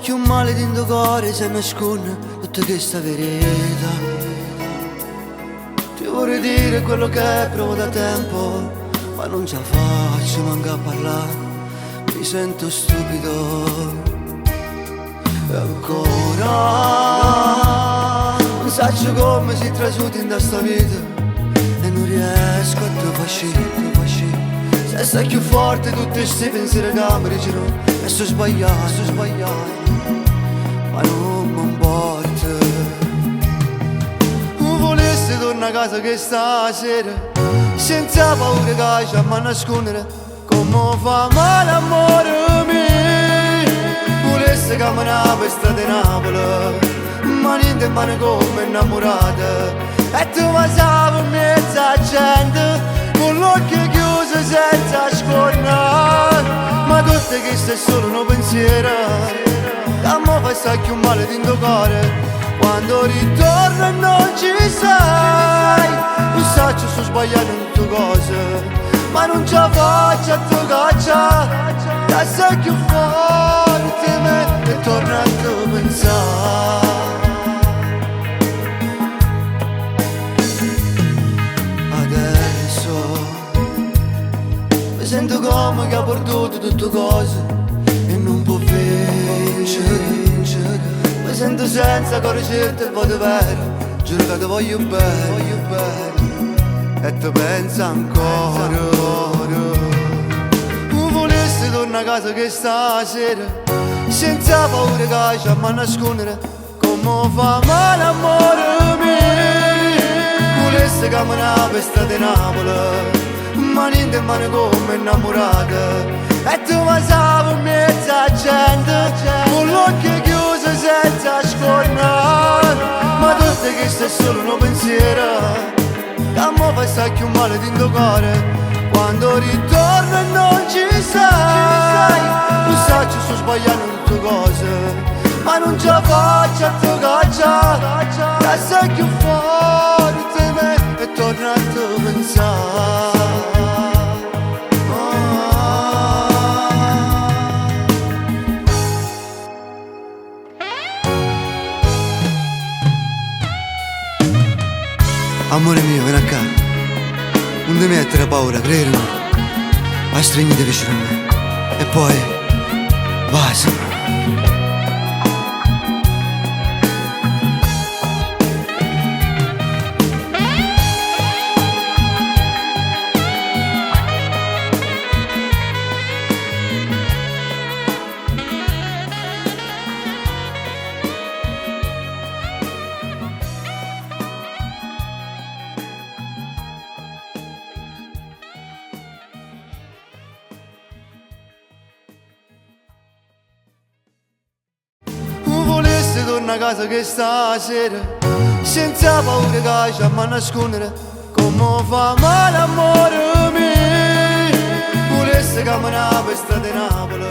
che un male dentro cuore si nasconde tutta questa verità. Ti vorrei dire quello che provo da tempo, ma non ce la faccio manca a parlare, mi sento stupido. E ancora non so come si trasuti in questa vita e non riesco a te fascire. Se stai più forte tutti questi pensieri che mi girano e sto sbagliato, ma non mi importa. Volessi tornare a casa che stasera senza paura che c'è a nascondere come fa male amore mio. Volessi camminare per strada di Napoli, mani in mano come innamorata, e tu mi sai in mezzo a gente con l'occhio chiuso senza scornare. Ma tutto questo è solo un pensiero che mi fa stare più male dentro il cuore quando ritorno e non ci sei. Lo so che sto sbagliando in tutte cose, ma non ce la faccio a tu caccia, che sei più forte di me e torno a te pensare. Mi sento come che ha perduto tutte cose e non può vincere. Mi sento senza conoscerti il voto vero, giuro che ti voglio bene e ti penso ancora. Volessi tornare a casa che stasera senza paura che c'è a nascondere come fa male amore mio. Volessi camminare per strada di Napoli, mani in mano come innamorata, e tu mi sai in mezzo a gente con l'occhio chiuso senza scornare. Ma tutto questo è solo un pensiero che mi fa stare più male dentro il cuore quando ritorno e non ci sei. Lo so che sto sbagliando in tutte cose, ma non ce la faccio a tu caccia, che sei più forte di me e torno a te pensare. Amore mio, vieni a casa, non devi mettere paura, credimi, ma stringiti vicino a me e poi basta. Torna a casa che stasera senza paura che c'è a nascondere come fa male amore mio. Volessi camminare per strada di Napoli,